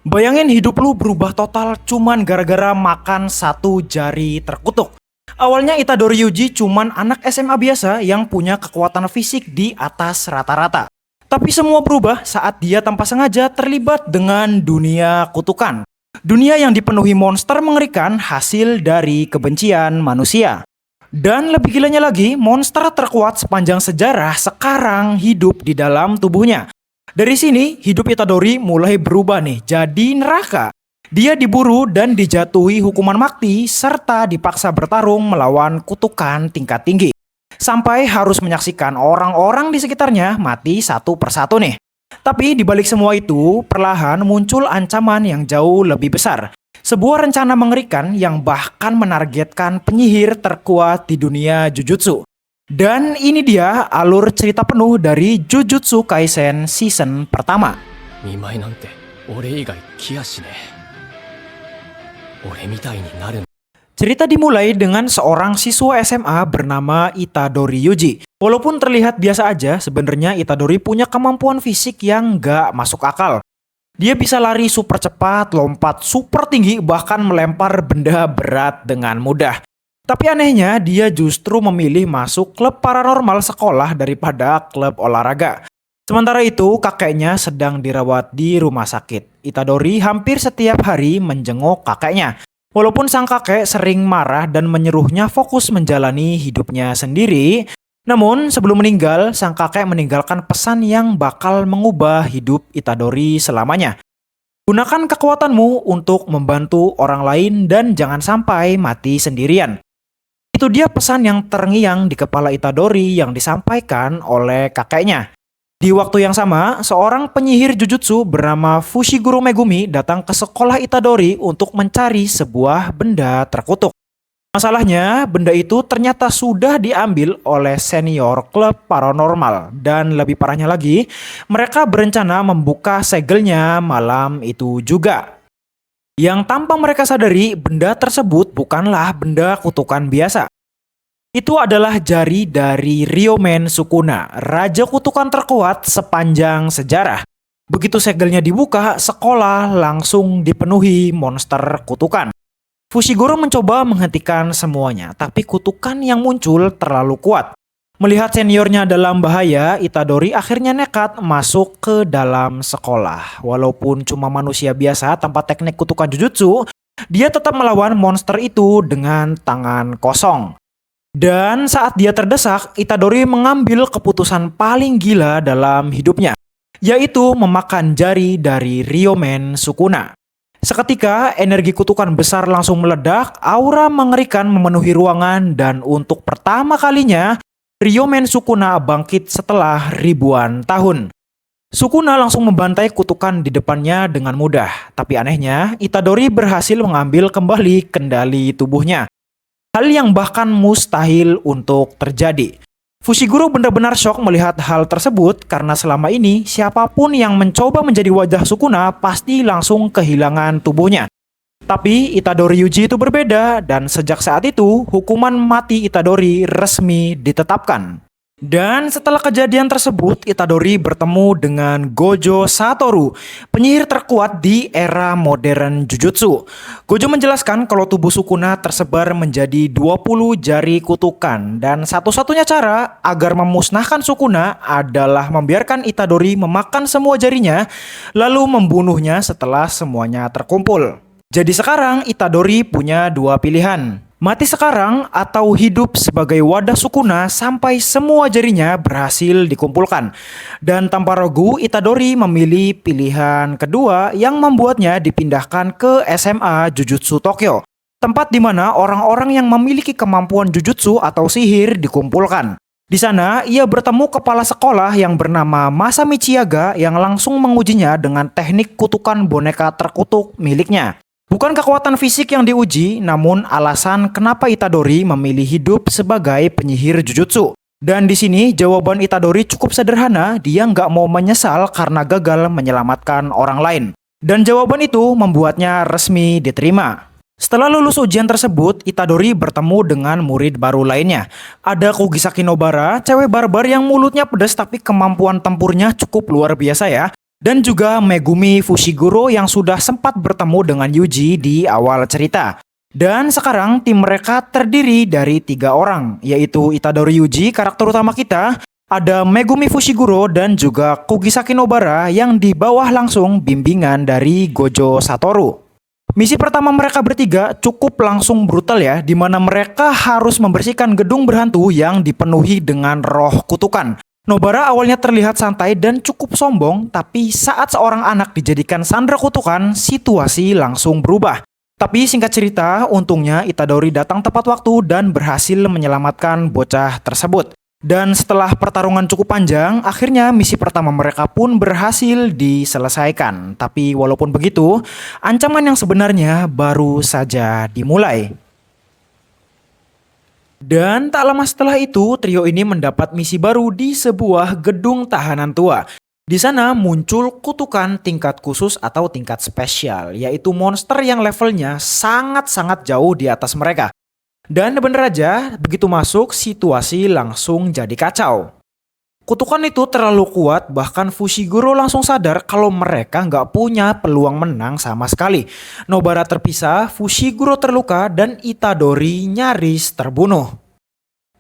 Bayangin hidup lu berubah total cuman gara-gara makan satu jari terkutuk. Awalnya Itadori Yuji cuman anak SMA biasa yang punya kekuatan fisik di atas rata-rata. Tapi semua berubah saat dia tanpa sengaja terlibat dengan dunia kutukan. Dunia yang dipenuhi monster mengerikan hasil dari kebencian manusia. Dan lebih gilanya lagi, monster terkuat sepanjang sejarah sekarang hidup di dalam tubuhnya. Dari sini, hidup Itadori mulai berubah nih, jadi neraka. Dia diburu dan dijatuhi hukuman mati, serta dipaksa bertarung melawan kutukan tingkat tinggi. Sampai harus menyaksikan orang-orang di sekitarnya mati satu persatu nih. Tapi di balik semua itu, perlahan muncul ancaman yang jauh lebih besar. Sebuah rencana mengerikan yang bahkan menargetkan penyihir terkuat di dunia Jujutsu. Dan ini dia alur cerita penuh dari Jujutsu Kaisen season pertama. Cerita dimulai dengan seorang siswa SMA bernama Itadori Yuji. Walaupun terlihat biasa aja, sebenarnya Itadori punya kemampuan fisik yang gak masuk akal. Dia bisa lari super cepat, lompat super tinggi, bahkan melempar benda berat dengan mudah. Tapi anehnya, dia justru memilih masuk klub paranormal sekolah daripada klub olahraga. Sementara itu, kakeknya sedang dirawat di rumah sakit. Itadori hampir setiap hari menjenguk kakeknya. Walaupun sang kakek sering marah dan menyuruhnya fokus menjalani hidupnya sendiri, namun sebelum meninggal, sang kakek meninggalkan pesan yang bakal mengubah hidup Itadori selamanya. Gunakan kekuatanmu untuk membantu orang lain dan jangan sampai mati sendirian. Itu dia pesan yang terngiang di kepala Itadori yang disampaikan oleh kakeknya. Di waktu yang sama, seorang penyihir Jujutsu bernama Fushiguro Megumi datang ke sekolah Itadori untuk mencari sebuah benda terkutuk. Masalahnya, benda itu ternyata sudah diambil oleh senior klub paranormal. Dan lebih parahnya lagi, mereka berencana membuka segelnya malam itu juga. Yang tanpa mereka sadari, benda tersebut bukanlah benda kutukan biasa. Itu adalah jari dari Ryomen Sukuna, raja kutukan terkuat sepanjang sejarah. Begitu segelnya dibuka, sekolah langsung dipenuhi monster kutukan. Fushiguro mencoba menghentikan semuanya, tapi kutukan yang muncul terlalu kuat. Melihat seniornya dalam bahaya, Itadori akhirnya nekat masuk ke dalam sekolah. Walaupun cuma manusia biasa tanpa teknik kutukan Jujutsu, dia tetap melawan monster itu dengan tangan kosong. Dan saat dia terdesak, Itadori mengambil keputusan paling gila dalam hidupnya, yaitu memakan jari dari Ryomen Sukuna. Seketika, energi kutukan besar langsung meledak, aura mengerikan memenuhi ruangan, dan untuk pertama kalinya, Ryomen Sukuna bangkit setelah ribuan tahun. Sukuna langsung membantai kutukan di depannya dengan mudah. Tapi anehnya, Itadori berhasil mengambil kembali kendali tubuhnya. Hal yang bahkan mustahil untuk terjadi. Fushiguro benar-benar syok melihat hal tersebut karena selama ini siapapun yang mencoba menjadi wajah Sukuna pasti langsung kehilangan tubuhnya. Tapi Itadori Yuji itu berbeda dan sejak saat itu hukuman mati Itadori resmi ditetapkan. Dan setelah kejadian tersebut, Itadori bertemu dengan Gojo Satoru, penyihir terkuat di era modern Jujutsu. Gojo menjelaskan kalau tubuh Sukuna tersebar menjadi 20 jari kutukan dan satu-satunya cara agar memusnahkan Sukuna adalah membiarkan Itadori memakan semua jarinya lalu membunuhnya setelah semuanya terkumpul. Jadi sekarang Itadori punya dua pilihan. Mati sekarang atau hidup sebagai wadah Sukuna sampai semua jarinya berhasil dikumpulkan. Dan tanpa ragu Itadori memilih pilihan kedua yang membuatnya dipindahkan ke SMA Jujutsu Tokyo. Tempat di mana orang-orang yang memiliki kemampuan Jujutsu atau sihir dikumpulkan. Di sana ia bertemu kepala sekolah yang bernama Masami Chiaga yang langsung mengujinya dengan teknik kutukan boneka terkutuk miliknya. Bukan kekuatan fisik yang diuji, namun alasan kenapa Itadori memilih hidup sebagai penyihir Jujutsu. Dan di sini jawaban Itadori cukup sederhana, dia nggak mau menyesal karena gagal menyelamatkan orang lain. Dan jawaban itu membuatnya resmi diterima. Setelah lulus ujian tersebut, Itadori bertemu dengan murid baru lainnya. Ada Kugisaki Nobara, cewek barbar yang mulutnya pedas tapi kemampuan tempurnya cukup luar biasa ya. Dan juga Megumi Fushiguro yang sudah sempat bertemu dengan Yuji di awal cerita. Dan sekarang tim mereka terdiri dari 3 orang, yaitu Itadori Yuji, karakter utama kita, ada Megumi Fushiguro dan juga Kugisaki Nobara yang di bawah langsung bimbingan dari Gojo Satoru. Misi pertama mereka bertiga cukup langsung brutal ya, di mana mereka harus membersihkan gedung berhantu yang dipenuhi dengan roh kutukan. Nobara awalnya terlihat santai dan cukup sombong, tapi saat seorang anak dijadikan sandera kutukan, situasi langsung berubah. Tapi singkat cerita, untungnya Itadori datang tepat waktu dan berhasil menyelamatkan bocah tersebut. Dan setelah pertarungan cukup panjang, akhirnya misi pertama mereka pun berhasil diselesaikan. Tapi walaupun begitu, ancaman yang sebenarnya baru saja dimulai. Dan tak lama setelah itu, trio ini mendapat misi baru di sebuah gedung tahanan tua. Di sana muncul kutukan tingkat khusus atau tingkat spesial, yaitu monster yang levelnya sangat-sangat jauh di atas mereka. Dan bener aja, begitu masuk, situasi langsung jadi kacau. Kutukan itu terlalu kuat, bahkan Fushiguro langsung sadar kalau mereka nggak punya peluang menang sama sekali. Nobara terpisah, Fushiguro terluka, dan Itadori nyaris terbunuh.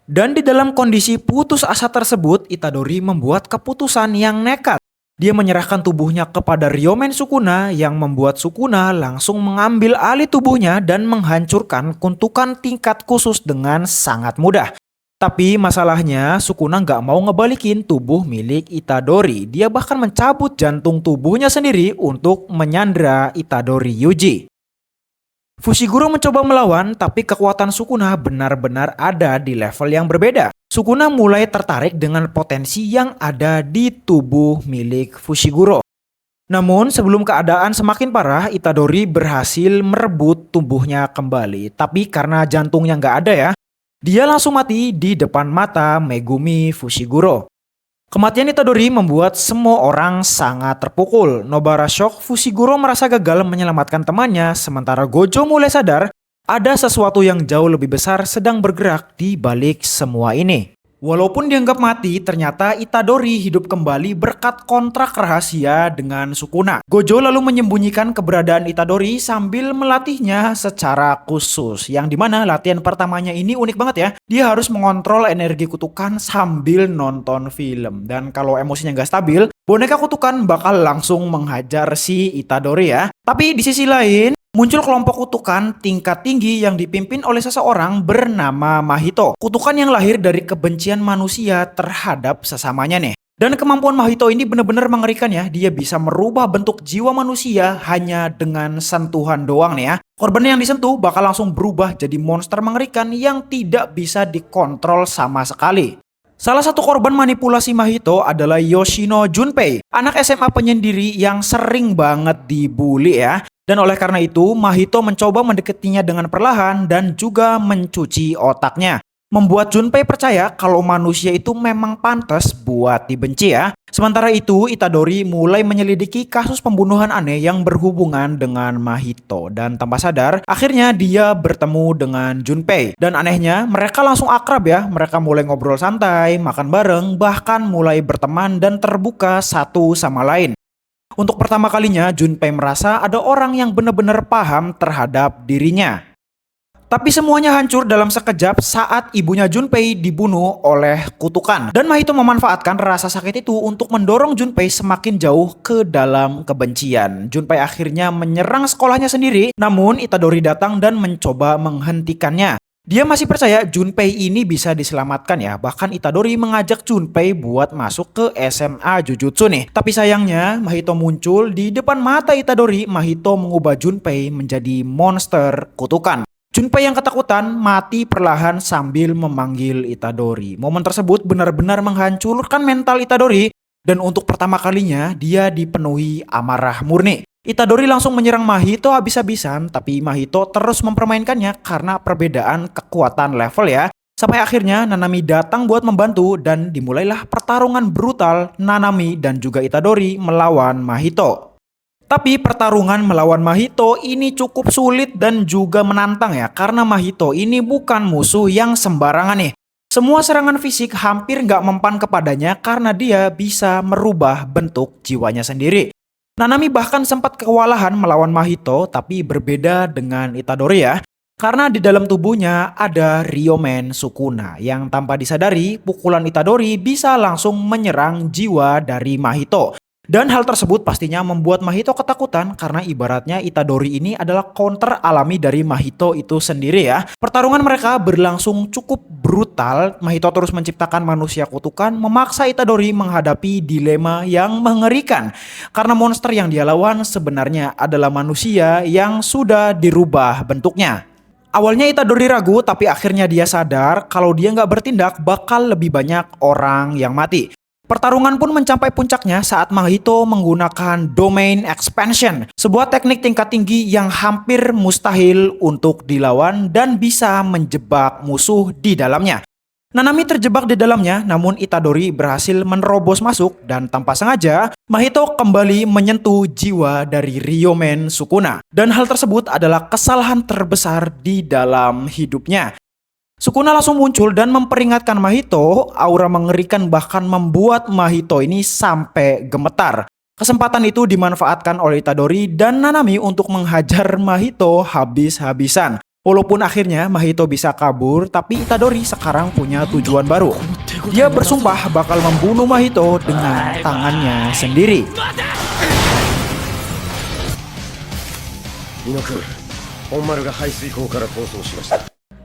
Dan di dalam kondisi putus asa tersebut, Itadori membuat keputusan yang nekat. Dia menyerahkan tubuhnya kepada Ryomen Sukuna yang membuat Sukuna langsung mengambil alih tubuhnya dan menghancurkan kutukan tingkat khusus dengan sangat mudah. Tapi masalahnya Sukuna nggak mau ngebalikin tubuh milik Itadori. Dia bahkan mencabut jantung tubuhnya sendiri untuk menyandra Itadori Yuji. Fushiguro mencoba melawan, tapi kekuatan Sukuna benar-benar ada di level yang berbeda. Sukuna mulai tertarik dengan potensi yang ada di tubuh milik Fushiguro. Namun sebelum keadaan semakin parah, Itadori berhasil merebut tubuhnya kembali. Tapi karena jantungnya nggak ada ya, dia langsung mati di depan mata Megumi Fushiguro. Kematian Itadori membuat semua orang sangat terpukul. Nobara shock, Fushiguro merasa gagal menyelamatkan temannya, sementara Gojo mulai sadar ada sesuatu yang jauh lebih besar sedang bergerak di balik semua ini. Walaupun dianggap mati, ternyata Itadori hidup kembali berkat kontrak rahasia dengan Sukuna. Gojo lalu menyembunyikan keberadaan Itadori sambil melatihnya secara khusus. Yang dimana latihan pertamanya ini unik banget ya. Dia harus mengontrol energi kutukan sambil nonton film. Dan kalau emosinya nggak stabil, boneka kutukan bakal langsung menghajar si Itadori ya. Tapi di sisi lain, muncul kelompok kutukan tingkat tinggi yang dipimpin oleh seseorang bernama Mahito. Kutukan yang lahir dari kebencian manusia terhadap sesamanya nih. Dan kemampuan Mahito ini benar-benar mengerikan ya. Dia bisa merubah bentuk jiwa manusia hanya dengan sentuhan doang nih ya. Korban yang disentuh bakal langsung berubah jadi monster mengerikan yang tidak bisa dikontrol sama sekali. Salah satu korban manipulasi Mahito adalah Yoshino Junpei, anak SMA penyendiri yang sering banget dibully ya. Dan oleh karena itu, Mahito mencoba mendekatinya dengan perlahan dan juga mencuci otaknya. Membuat Junpei percaya kalau manusia itu memang pantas buat dibenci ya. Sementara itu, Itadori mulai menyelidiki kasus pembunuhan aneh yang berhubungan dengan Mahito. Dan tanpa sadar, akhirnya dia bertemu dengan Junpei. Dan anehnya, mereka langsung akrab ya. Mereka mulai ngobrol santai, makan bareng, bahkan mulai berteman dan terbuka satu sama lain. Untuk pertama kalinya, Junpei merasa ada orang yang benar-benar paham terhadap dirinya. Tapi semuanya hancur dalam sekejap saat ibunya Junpei dibunuh oleh kutukan. Dan Mahito memanfaatkan rasa sakit itu untuk mendorong Junpei semakin jauh ke dalam kebencian. Junpei akhirnya menyerang sekolahnya sendiri, namun Itadori datang dan mencoba menghentikannya. Dia masih percaya Junpei ini bisa diselamatkan ya. Bahkan Itadori mengajak Junpei buat masuk ke SMA Jujutsu nih. Tapi sayangnya Mahito muncul di depan mata Itadori. Mahito mengubah Junpei menjadi monster kutukan. Junpei yang ketakutan mati perlahan sambil memanggil Itadori. Momen tersebut benar-benar menghancurkan mental Itadori. Dan untuk pertama kalinya dia dipenuhi amarah murni. Itadori langsung menyerang Mahito habis-habisan, tapi Mahito terus mempermainkannya karena perbedaan kekuatan level ya. Sampai akhirnya Nanami datang buat membantu dan dimulailah pertarungan brutal Nanami dan juga Itadori melawan Mahito. Tapi pertarungan melawan Mahito ini cukup sulit dan juga menantang ya, karena Mahito ini bukan musuh yang sembarangan nih. Semua serangan fisik hampir nggak mempan kepadanya karena dia bisa merubah bentuk jiwanya sendiri. Nanami bahkan sempat kewalahan melawan Mahito, tapi berbeda dengan Itadori ya. Karena di dalam tubuhnya ada Ryomen Sukuna yang tanpa disadari pukulan Itadori bisa langsung menyerang jiwa dari Mahito. Dan hal tersebut pastinya membuat Mahito ketakutan karena ibaratnya Itadori ini adalah counter alami dari Mahito itu sendiri ya. Pertarungan mereka berlangsung cukup brutal. Mahito terus menciptakan manusia kutukan, memaksa Itadori menghadapi dilema yang mengerikan. Karena monster yang dia lawan sebenarnya adalah manusia yang sudah dirubah bentuknya. Awalnya Itadori ragu, tapi akhirnya dia sadar kalau dia nggak bertindak bakal lebih banyak orang yang mati. Pertarungan pun mencapai puncaknya saat Mahito menggunakan Domain Expansion, sebuah teknik tingkat tinggi yang hampir mustahil untuk dilawan dan bisa menjebak musuh di dalamnya. Nanami terjebak di dalamnya, namun Itadori berhasil menerobos masuk dan tanpa sengaja, Mahito kembali menyentuh jiwa dari Ryomen Sukuna. Dan hal tersebut adalah kesalahan terbesar di dalam hidupnya. Sukuna langsung muncul dan memperingatkan Mahito. Aura mengerikan bahkan membuat Mahito ini sampai gemetar. Kesempatan itu dimanfaatkan oleh Itadori dan Nanami untuk menghajar Mahito habis-habisan. Walaupun akhirnya Mahito bisa kabur, tapi Itadori sekarang punya tujuan baru. Dia bersumpah bakal membunuh Mahito dengan tangannya sendiri.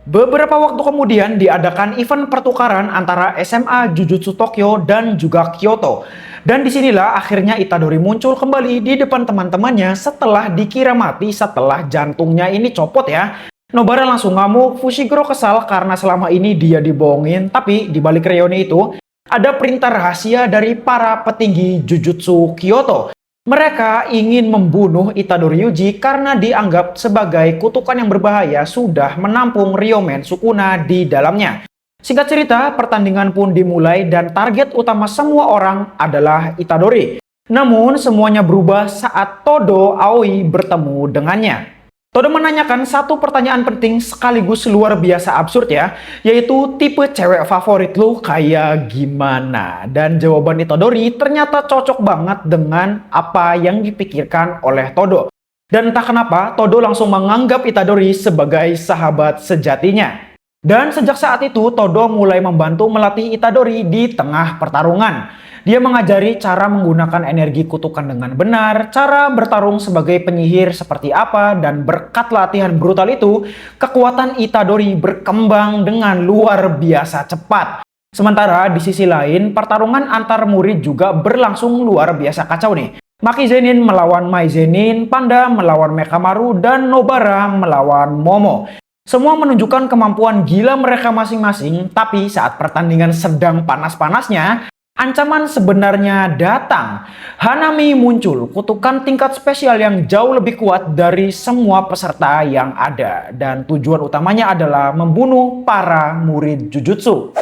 Beberapa waktu kemudian diadakan event pertukaran antara SMA Jujutsu Tokyo dan juga Kyoto. Dan disinilah akhirnya Itadori muncul kembali di depan teman-temannya setelah dikira mati setelah jantungnya ini copot ya. Nobara langsung ngamuk, Fushiguro kesal karena selama ini dia dibohongin, tapi di balik reuni itu ada perintah rahasia dari para petinggi Jujutsu Kyoto. Mereka ingin membunuh Itadori Yuji karena dianggap sebagai kutukan yang berbahaya sudah menampung Ryomen Sukuna di dalamnya. Singkat cerita, pertandingan pun dimulai dan target utama semua orang adalah Itadori. Namun semuanya berubah saat Todo Aoi bertemu dengannya. Todo menanyakan satu pertanyaan penting sekaligus luar biasa absurd ya, yaitu tipe cewek favorit lu kayak gimana? Dan jawaban Itadori ternyata cocok banget dengan apa yang dipikirkan oleh Todo. Dan entah kenapa Todo langsung menganggap Itadori sebagai sahabat sejatinya. Dan sejak saat itu Todo mulai membantu melatih Itadori di tengah pertarungan. Dia mengajari cara menggunakan energi kutukan dengan benar, cara bertarung sebagai penyihir seperti apa, dan berkat latihan brutal itu, kekuatan Itadori berkembang dengan luar biasa cepat. Sementara di sisi lain, pertarungan antar murid juga berlangsung luar biasa kacau nih. Maki Zenin melawan Mai Zenin, Panda melawan Mekamaru, dan Nobara melawan Momo. Semua menunjukkan kemampuan gila mereka masing-masing, tapi saat pertandingan sedang panas-panasnya, ancaman sebenarnya datang. Hanami muncul, kutukan tingkat spesial yang jauh lebih kuat dari semua peserta yang ada. Dan tujuan utamanya adalah membunuh para murid Jujutsu.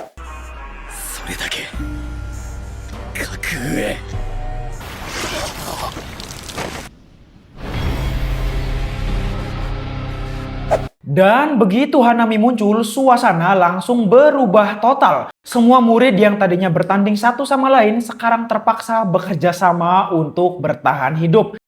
Dan begitu Hanami muncul, suasana langsung berubah total. Semua murid yang tadinya bertanding satu sama lain sekarang terpaksa bekerja sama untuk bertahan hidup.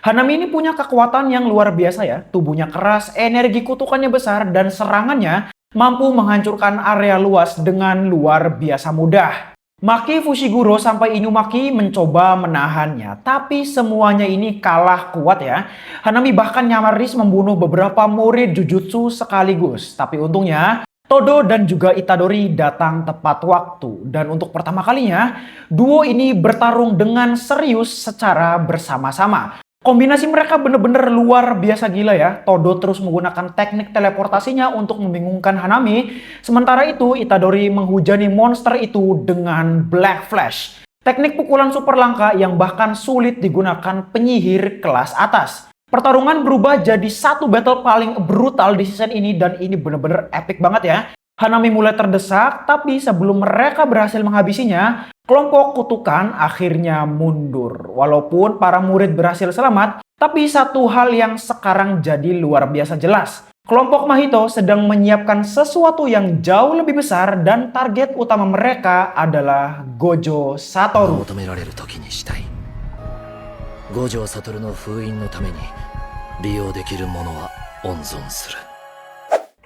Hanami ini punya kekuatan yang luar biasa ya. Tubuhnya keras, energi kutukannya besar, dan serangannya mampu menghancurkan area luas dengan luar biasa mudah. Maki Fushiguro sampai Inumaki mencoba menahannya, tapi semuanya ini kalah kuat ya. Hanami bahkan nyaris membunuh beberapa murid Jujutsu sekaligus. Tapi untungnya, Todo dan juga Itadori datang tepat waktu. Dan untuk pertama kalinya, duo ini bertarung dengan serius secara bersama-sama. Kombinasi mereka bener-bener luar biasa gila ya. Todo terus menggunakan teknik teleportasinya untuk membingungkan Hanami. Sementara itu Itadori menghujani monster itu dengan Black Flash. Teknik pukulan super langka yang bahkan sulit digunakan penyihir kelas atas. Pertarungan berubah jadi satu battle paling brutal di season ini dan ini bener-bener epic banget ya. Hanami mulai terdesak, tapi sebelum mereka berhasil menghabisinya, kelompok kutukan akhirnya mundur. Walaupun para murid berhasil selamat, tapi satu hal yang sekarang jadi luar biasa jelas. Kelompok Mahito sedang menyiapkan sesuatu yang jauh lebih besar dan target utama mereka adalah Gojo を Satoru. 求められる時にしたい。五条悟の封印のために利用できるものは温存する。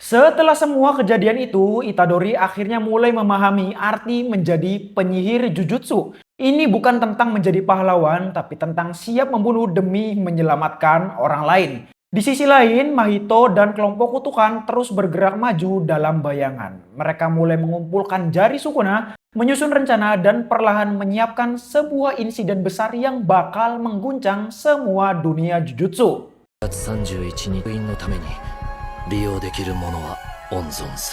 Setelah semua kejadian itu, Itadori akhirnya mulai memahami arti menjadi penyihir Jujutsu. Ini bukan tentang menjadi pahlawan, tapi tentang siap membunuh demi menyelamatkan orang lain. Di sisi lain, Mahito dan kelompok kutukan terus bergerak maju dalam bayangan. Mereka mulai mengumpulkan jari Sukuna, menyusun rencana dan perlahan menyiapkan sebuah insiden besar yang bakal mengguncang semua dunia Jujutsu. 31日に封印のために利用できるものは温存する。